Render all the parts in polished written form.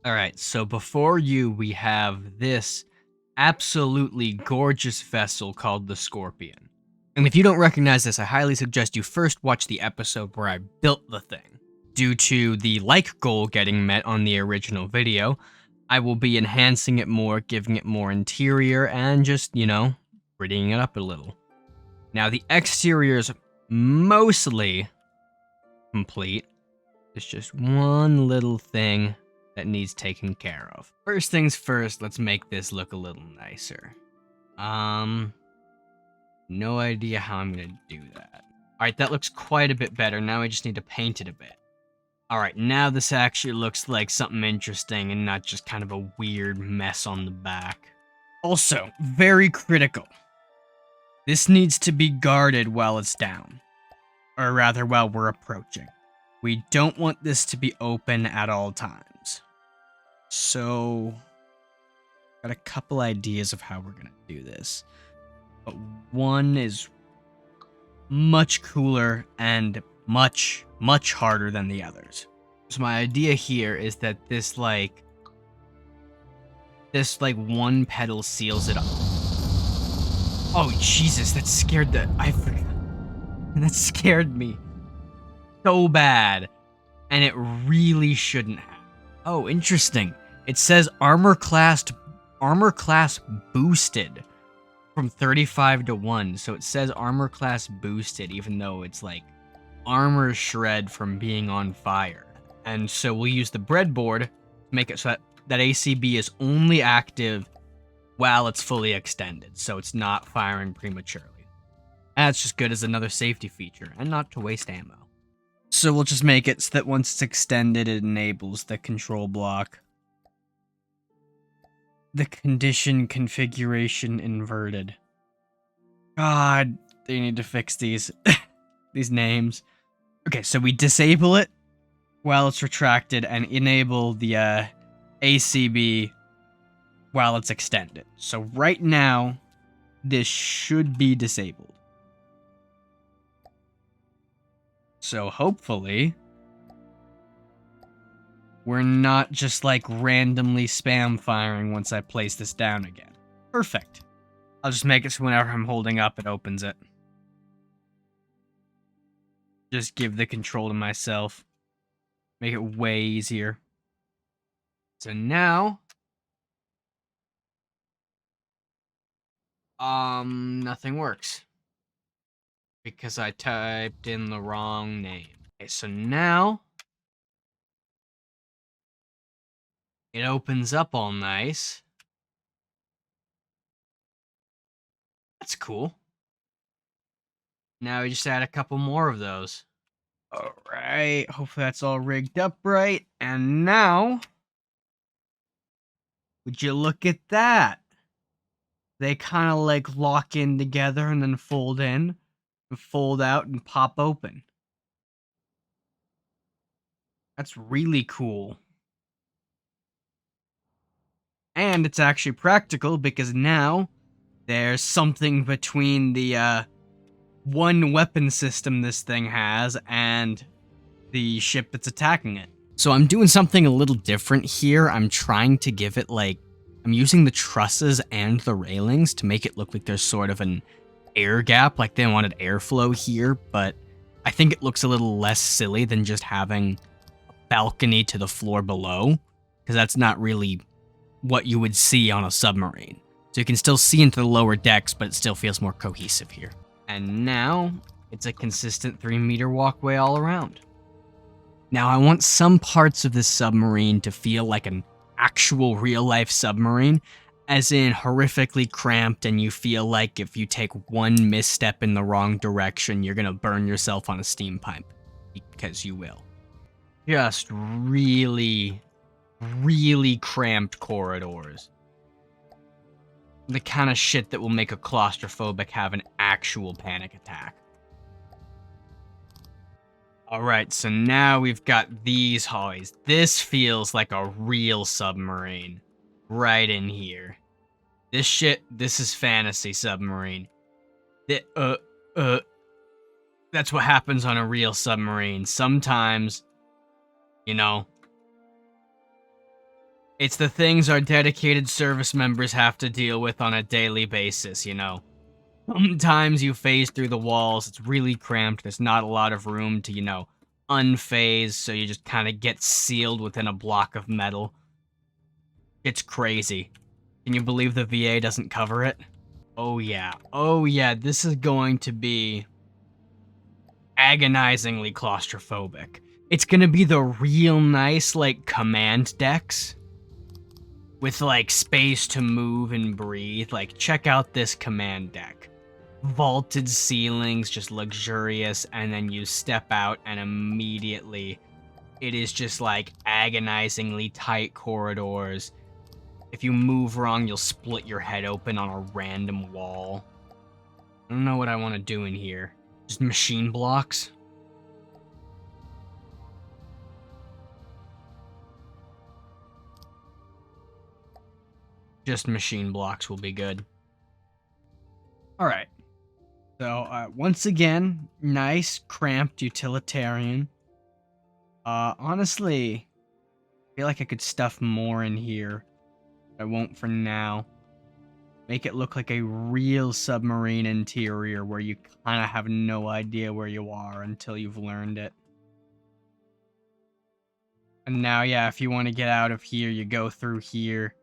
All right, so before you, we have this absolutely gorgeous vessel called the Scorpion. And if you don't recognize this, I highly suggest you first watch the episode where I built the thing. Due to the like goal getting met on the original video, I will be enhancing it more, giving it more interior, and just, prettying it up a little. Now, the exterior is mostly complete. There's just one little thing that needs taken care of. First things first, let's make this look a little nicer. No idea how I'm gonna do that. Alright, that looks quite a bit better. Now I just need to paint it a bit. Alright, now this actually looks like something interesting and not just kind of a weird mess on the back. Also, very critical. This needs to be guarded while it's down. Or rather, while we're approaching. We don't want this to be open at all times. So, got a couple ideas of how we're gonna do this. But one is much cooler and much, much harder than the others. So my idea here is that this one pedal seals it up. Oh, Jesus, that scared I forgot. That scared me so bad. And it really shouldn't have. Oh, interesting. It says armor class boosted from 35 to 1. So it says armor class boosted, even though it's like armor shred from being on fire. And so we'll use the breadboard to make it so that ACB is only active while it's fully extended, so it's not firing prematurely. That's just good as another safety feature, and not to waste ammo. So we'll just make it so that once it's extended, it enables the control block. The condition configuration inverted. God, they need to fix these these names. Okay, so we disable it while it's retracted and enable the ACB while it's extended. So right now, this should be disabled. So hopefully, we're not just like randomly spam firing once I place this down again. Perfect. I'll just make it so whenever I'm holding up, it opens it. Just give the control to myself. Make it way easier. So now, nothing works. Because I typed in the wrong name. Okay, so now, it opens up all nice. That's cool. Now we just add a couple more of those. Alright, hopefully that's all rigged up right. And now, would you look at that? They kind of like lock in together and then fold in, and fold out and pop open. That's really cool. And it's actually practical because now there's something between the one weapon system this thing has and the ship that's attacking it. So I'm doing something a little different here. I'm trying to give it I'm using the trusses and the railings to make it look like there's sort of an air gap, like they wanted airflow here, but I think it looks a little less silly than just having a balcony to the floor below, because that's not really what you would see on a submarine. So you can still see into the lower decks, but it still feels more cohesive here. And now, it's a consistent 3-meter walkway all around. Now, I want some parts of this submarine to feel like an actual real-life submarine, as in horrifically cramped, and you feel like if you take one misstep in the wrong direction, you're gonna burn yourself on a steam pipe. Because you will. Just really, really cramped corridors. The kind of shit that will make a claustrophobic have an actual panic attack. Alright, so now we've got these hallways. This feels like a real submarine. Right in here. This is fantasy submarine. That's what happens on a real submarine. Sometimes, It's the things our dedicated service members have to deal with on a daily basis, you know. Sometimes you phase through the walls, it's really cramped, there's not a lot of room to, unphase, so you just kind of get sealed within a block of metal. It's crazy. Can you believe the VA doesn't cover it? Oh yeah, this is going to be agonizingly claustrophobic. It's gonna be the real nice, command decks with, space to move and breathe. Check out this command deck. Vaulted ceilings, just luxurious, and then you step out and immediately it is just, agonizingly tight corridors. If you move wrong, you'll split your head open on a random wall. I don't know what I want to do in here. Just machine blocks? Just machine blocks will be good. Alright. So, once again, nice, cramped, utilitarian. Honestly, I feel like I could stuff more in here. I won't for now. Make it look like a real submarine interior where you kind of have no idea where you are until you've learned it. And now, yeah, if you want to get out of here, you go through here,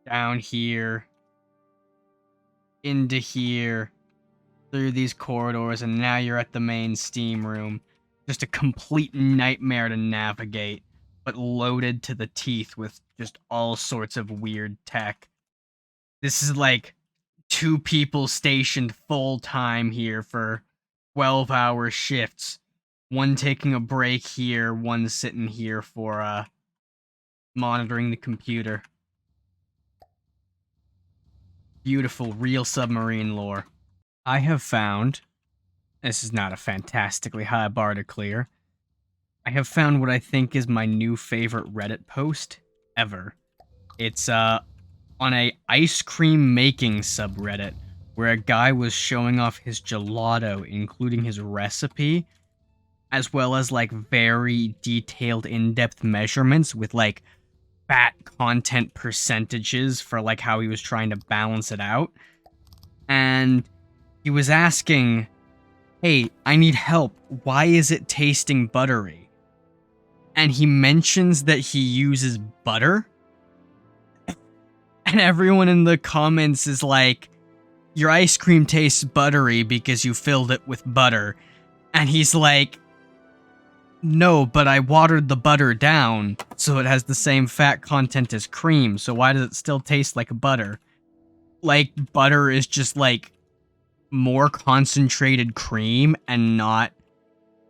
down here, into here, through these corridors, and now you're at the main steam room. Just a complete nightmare to navigate, but loaded to the teeth with just all sorts of weird tech. This is like 2 people stationed full time here for 12-hour shifts. One taking a break here, one sitting here for monitoring the computer. Beautiful, real submarine lore. I have found, this is not a fantastically high bar to clear, I have found what I think is my new favorite Reddit post ever. It's on a ice cream making subreddit where a guy was showing off his gelato, including his recipe, as well as very detailed in-depth measurements with fat content percentages for how he was trying to balance it out. And he was asking, hey, I need help. Why is it tasting buttery? And he mentions that he uses butter. And everyone in the comments is like, your ice cream tastes buttery because you filled it with butter. And he's like, no, but I watered the butter down so it has the same fat content as cream, so why does it still taste like butter? Butter is just more concentrated cream and not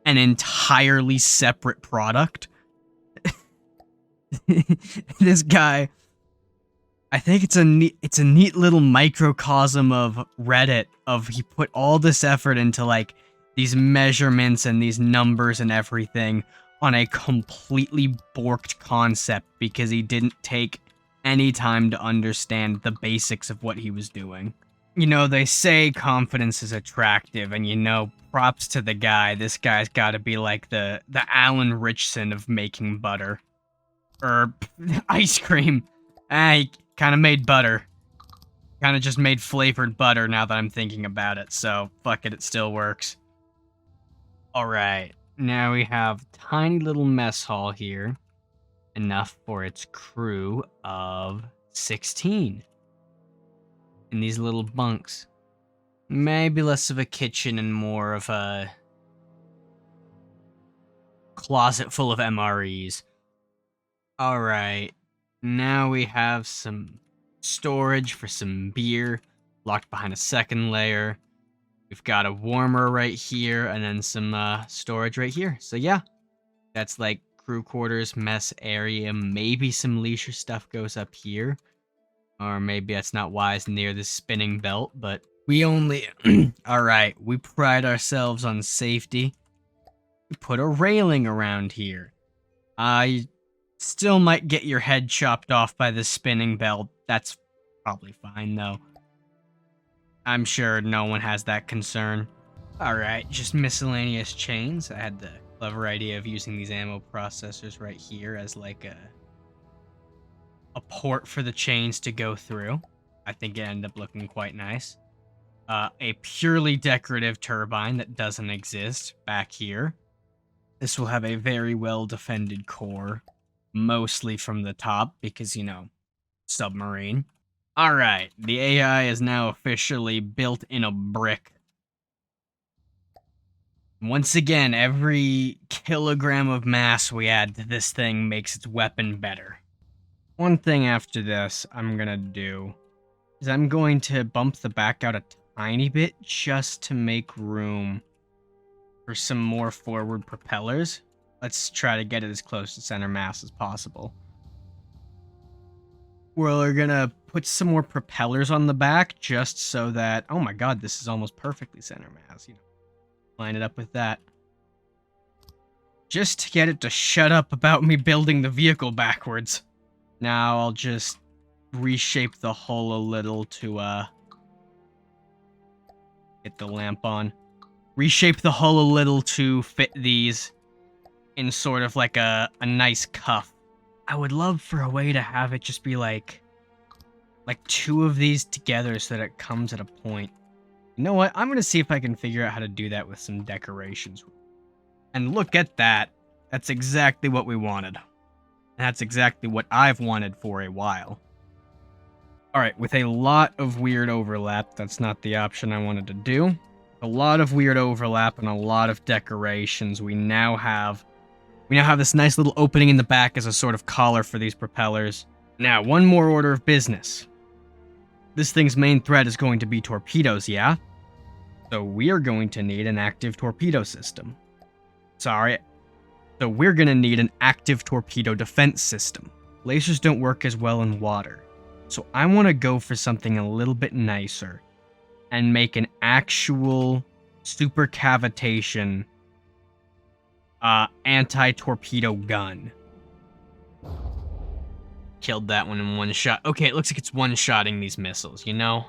an entirely separate product. This guy, I think it's a neat little microcosm of Reddit, of he put all this effort into these measurements and these numbers and everything on a completely borked concept because he didn't take any time to understand the basics of what he was doing. They say confidence is attractive, and props to the guy. This guy's gotta be the Alan Richson of making butter. Or ice cream. He kinda made butter. Kinda just made flavored butter now that I'm thinking about it, so fuck it still works. Alright, now we have tiny little mess hall here. Enough for its crew of 16. In these little bunks. Maybe less of a kitchen and more of a closet full of MREs. Alright, now we have some storage for some beer, locked behind a second layer. We've got a warmer right here, and then some storage right here. So yeah, that's crew quarters, mess area, maybe some leisure stuff goes up here. Or maybe that's not wise near the spinning belt, but we only... Alright, we pride ourselves on safety. We put a railing around here. You still might get your head chopped off by the spinning belt. That's probably fine, though. I'm sure no one has that concern. Alright, just miscellaneous chains. I had the clever idea of using these ammo processors right here as port for the chains to go through. I think it ended up looking quite nice. A purely decorative turbine that doesn't exist back here. This will have a very well-defended core, mostly from the top because, you know, submarine. Alright, the AI is now officially built in a brick. Once again, every kilogram of mass we add to this thing makes its weapon better. One thing after this I'm gonna do is I'm going to bump the back out a tiny bit just to make room for some more forward propellers. Let's try to get it as close to center mass as possible. We're gonna put some more propellers on the back just so that, oh my god, this is almost perfectly center mass, you know. Line it up with that. Just to get it to shut up about me building the vehicle backwards. Now I'll just reshape the hull a little to, get the lamp on. Reshape the hull a little to fit these in sort of like a nice cuff. I would love for a way to have it just be like two of these together so that it comes at a point. You know what? I'm going to see if I can figure out how to do that with some decorations. And look at that. That's exactly what we wanted. That's exactly what I've wanted for a while. Alright, with a lot of weird overlap, that's not the option I wanted to do. A lot of weird overlap and a lot of decorations, we now have this nice little opening in the back as a sort of collar for these propellers. Now, one more order of business. This thing's main threat is going to be torpedoes, yeah? So we are going to need an active torpedo system. So we're going to need an active torpedo defense system. Lasers don't work as well in water. So I want to go for something a little bit nicer and make an actual super cavitation anti-torpedo gun. Killed that one in one shot. Okay, it looks like it's one-shotting these missiles, you know?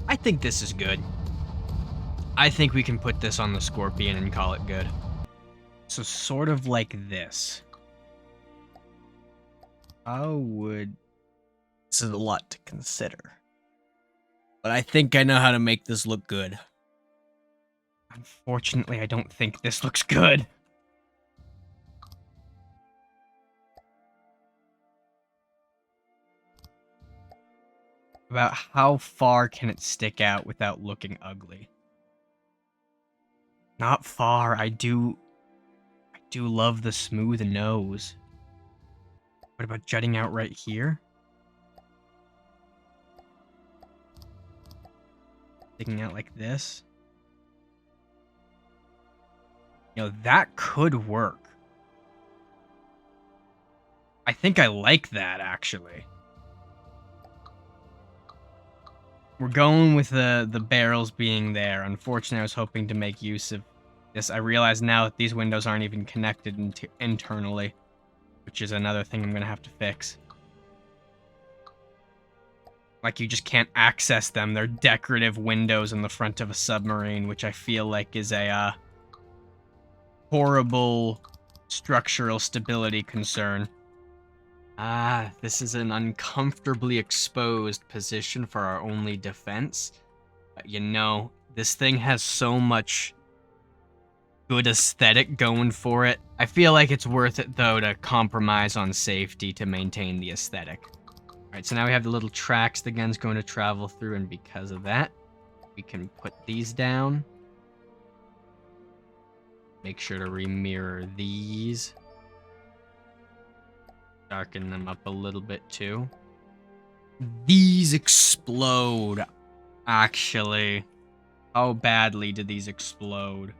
I think this is good. I think we can put this on the Scorpion and call it good. So sort of like this. This is a lot to consider. But I think I know how to make this look good. Unfortunately, I don't think this looks good. About how far can it stick out without looking ugly? Not far. I do love the smooth nose. What about jutting out right here? Sticking out like this? You know, that could work. I think I like that, actually. We're going with the barrels being there. Unfortunately, I was hoping to make use of this. I realize now that these windows aren't even connected internally, which is another thing I'm going to have to fix. Like, you just can't access them. They're decorative windows in the front of a submarine, which I feel like is a horrible structural stability concern. This is an uncomfortably exposed position for our only defense. But you know, this thing has so much good aesthetic going for it. I feel like it's worth it, though, to compromise on safety to maintain the aesthetic. Alright, so now we have the little tracks the gun's going to travel through, and because of that, we can put these down. Make sure to remirror these. Darken them up a little bit too. These explode, actually. How badly did these explode?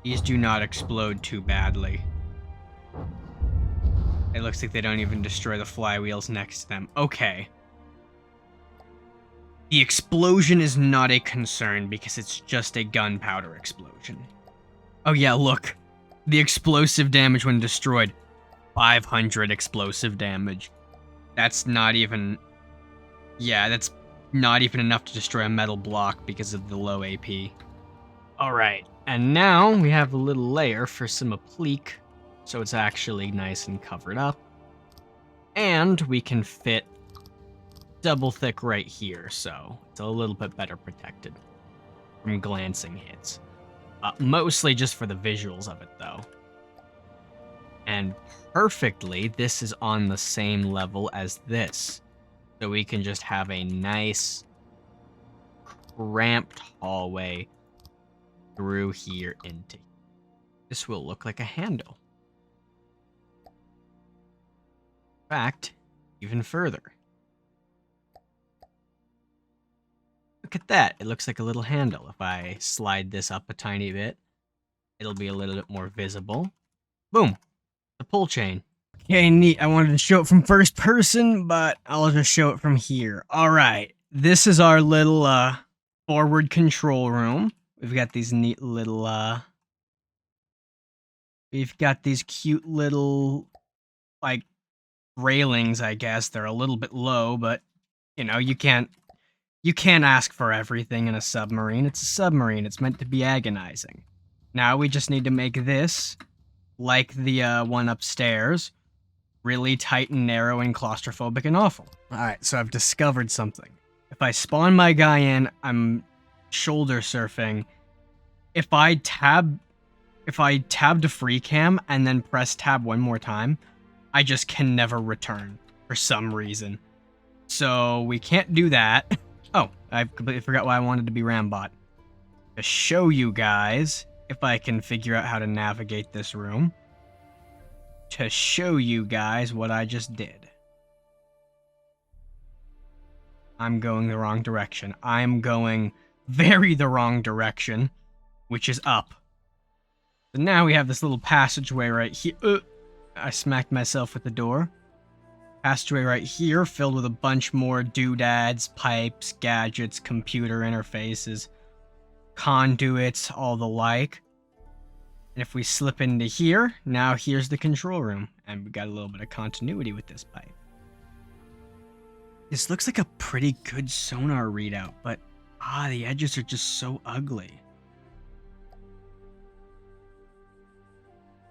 These do not explode too badly. It looks like they don't even destroy the flywheels next to them. Okay. The explosion is not a concern because it's just a gunpowder explosion. Oh yeah, look. The explosive damage when destroyed. 500 explosive damage. That's not even... Yeah, that's Not even enough to destroy a metal block because of the low AP. Alright, and now we have a little layer for some applique, so it's actually nice and covered up. And we can fit double thick right here, so it's a little bit better protected from glancing hits. Mostly just for the visuals of it, though. And perfectly, this is on the same level as this. So we can just have a nice ramped hallway through here into. This will look like a handle. In fact, even further. Look at that. It looks like a little handle. If I slide this up a tiny bit, it'll be a little bit more visible. Boom. The pull chain. Okay, neat. I wanted to show it from first person, but I'll just show it from here. All right. This is our little forward control room. We've got these neat little we've got these cute little like railings, I guess. They're a little bit low, but you know, you can't ask for everything in a submarine. It's a submarine. It's meant to be agonizing. Now we just need to make this like the one upstairs, really tight and narrow and claustrophobic and awful. Alright, so I've discovered something. If I spawn my guy in, I'm shoulder surfing. If I tab to free cam and then press tab one more time, I just can never return for some reason. So we can't do that. Oh, I completely forgot why I wanted to be Rambot. To show you guys, if I can figure out how to navigate this room, to show you guys what I just did. I'm going the wrong direction. I'm going very the wrong direction, which is up. So now we have this little passageway right here. I smacked myself with the door. Passageway right here filled with a bunch more doodads, pipes, gadgets, computer interfaces, conduits, all the like. And if we slip into here, now here's the control room. And we got a little bit of continuity with this pipe. This looks like a pretty good sonar readout, but the edges are just so ugly.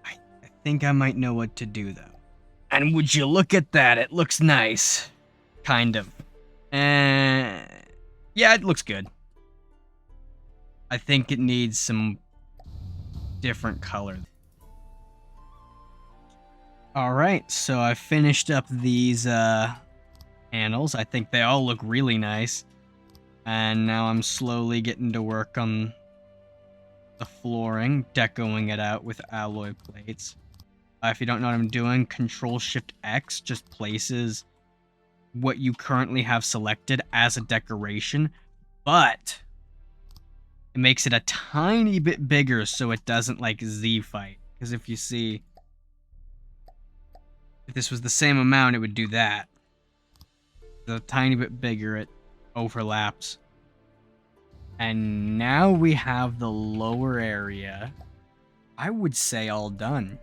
I think I might know what to do, though. And would you look at that? It looks nice. Kind of. Yeah, it looks good. I think it needs some different color. Alright, so I finished up these panels. I think they all look really nice. And now I'm slowly getting to work on the flooring, decoing it out with alloy plates. If you don't know what I'm doing, Control-Shift-X just places what you currently have selected as a decoration, but it makes it a tiny bit bigger so it doesn't like Z-fight. Because if you see, if this was the same amount, it would do that. A tiny bit bigger, it overlaps. And now we have the lower area, I would say all done.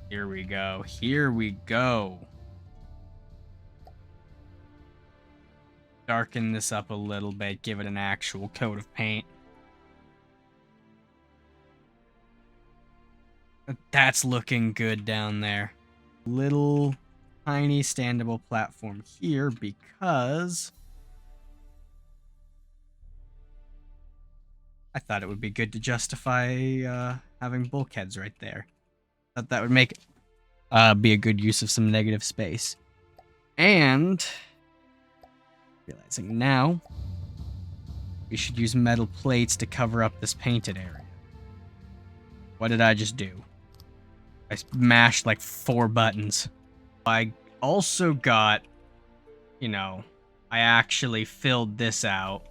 Here we go. Here we go. Darken this up a little bit, give it an actual coat of paint. That's looking good down there. Little tiny standable platform here because I thought it would be good to justify having bulkheads right there. Thought that would make be a good use of some negative space. And realizing now we should use metal plates to cover up this painted area. What did I just do? I mashed like 4 buttons. I also got, you know, I actually filled this out,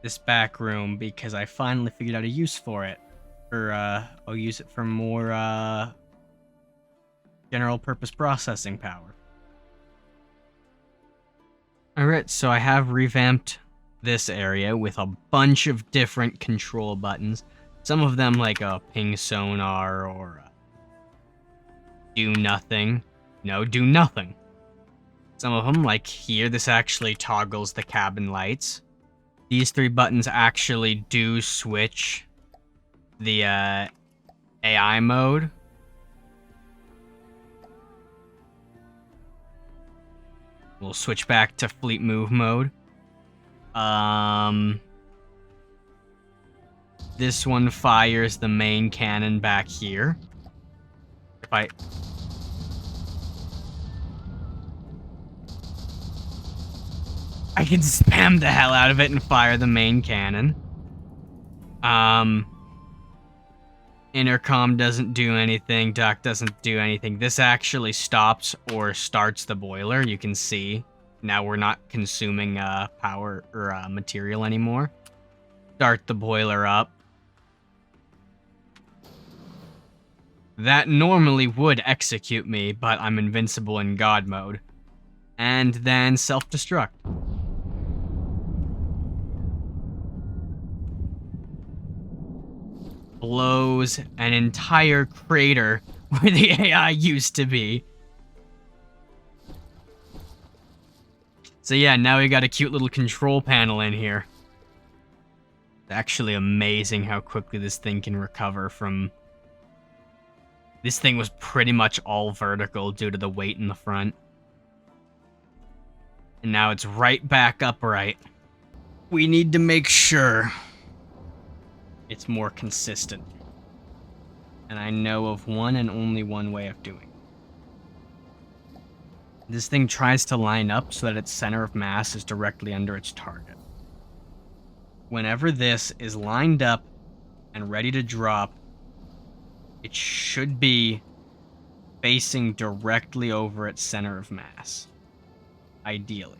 this back room, because I finally figured out a use for it. I'll use it for more general purpose processing power. Alright, so I have revamped this area with a bunch of different control buttons. Some of them like a ping sonar or do nothing. do nothing. Some of them, like here, this actually toggles the cabin lights. These 3 buttons actually do switch the AI mode. We'll switch back to fleet move mode. This one fires the main cannon back here. If I can spam the hell out of it and fire the main cannon. Intercom doesn't do anything. Duct doesn't do anything. This actually stops or starts the boiler. You can see now we're not consuming power or material anymore. Start the boiler up. That normally would execute me, but I'm invincible in God mode. And then self-destruct. Blows an entire crater where the AI used to be. So yeah, now we got a cute little control panel in here. It's actually amazing how quickly this thing can recover from... This thing was pretty much all vertical due to the weight in the front. And now it's right back upright. We need to make sure it's more consistent. And I know of one and only one way of doing it. This thing tries to line up so that its center of mass is directly under its target. Whenever this is lined up and ready to drop, it should be facing directly over its center of mass. Ideally.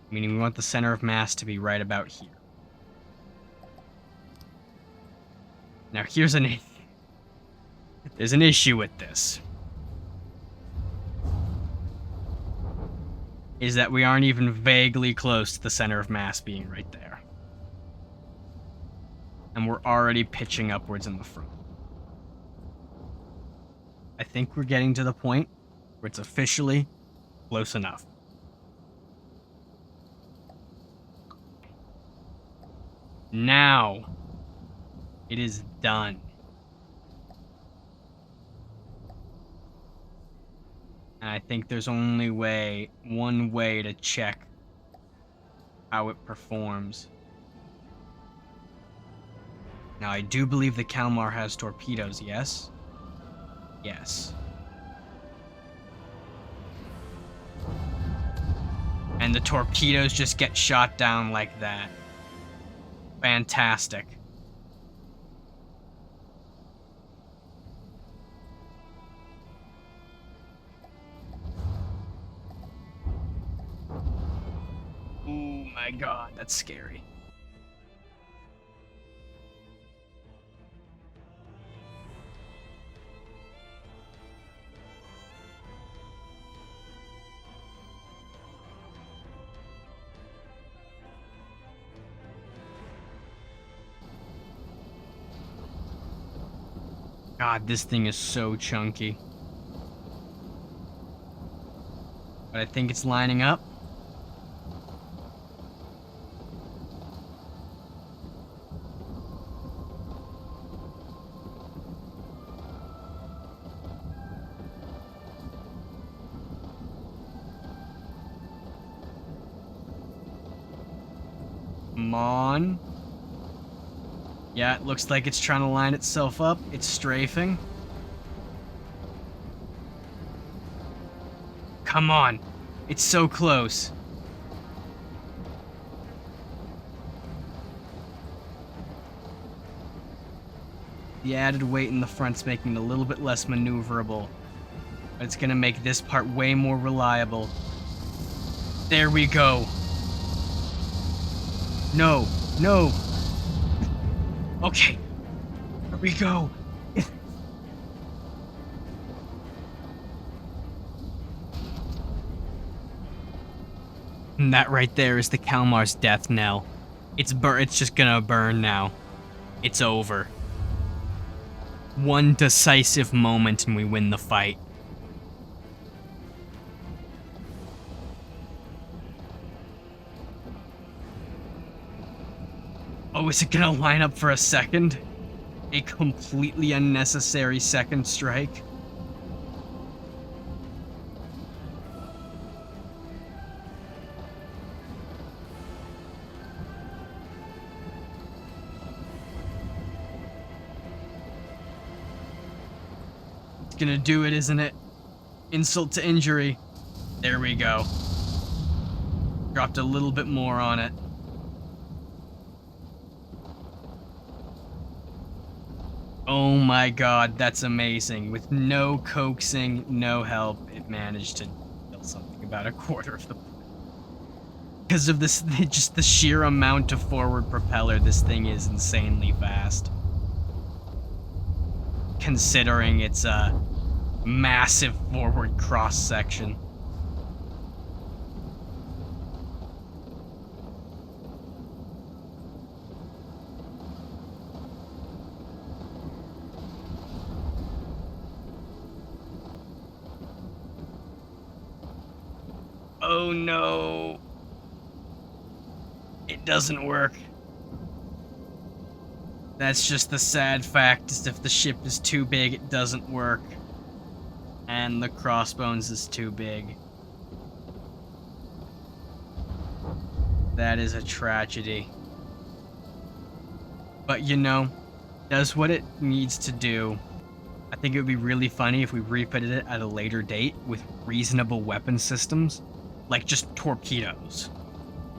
Meaning we want the center of mass to be right about here. Now here's there's an issue with this. Is that we aren't even vaguely close to the center of mass being right there. And we're already pitching upwards in the front. I think we're getting to the point where it's officially close enough. Now, it is done. And I think there's only one way to check how it performs. Now, I do believe the Kalmar has torpedoes, yes? Yes. And the torpedoes just get shot down like that. Fantastic. Oh my god, that's scary. God, this thing is so chunky. But I think it's lining up. Come on. Yeah, it looks like it's trying to line itself up. It's strafing. Come on. It's so close. The added weight in the front's making it a little bit less maneuverable. But it's gonna make this part way more reliable. There we go. No, no. Okay, here we go. And that right there is the Kalmar's death knell. It's just gonna burn now. It's over. one decisive moment and we win the fight. Oh, is it gonna line up for a second? A completely unnecessary second strike? It's gonna do it, isn't it? Insult to injury. There we go. Dropped a little bit more on it. Oh my god, that's amazing. With no coaxing, no help, it managed to kill something about a quarter of the... Because of this, just the sheer amount of forward propeller, this thing is insanely fast. Considering its a massive forward cross-section. Oh no. It doesn't work. That's just the sad fact, is if the ship is too big, it doesn't work. And the crossbones is too big. That is a tragedy. But you know, does what it needs to do. I think it would be really funny if we repitted it at a later date with reasonable weapon systems. Like just torpedoes.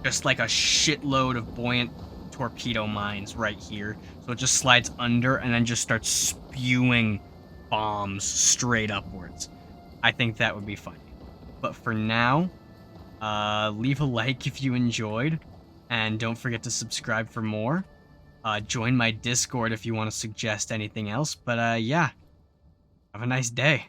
Just like a shitload of buoyant torpedo mines right here. So it just slides under and then just starts spewing bombs straight upwards. I think that would be funny. But for now, leave a like if you enjoyed. And don't forget to subscribe for more. Join my Discord if you want to suggest anything else. But yeah, have a nice day.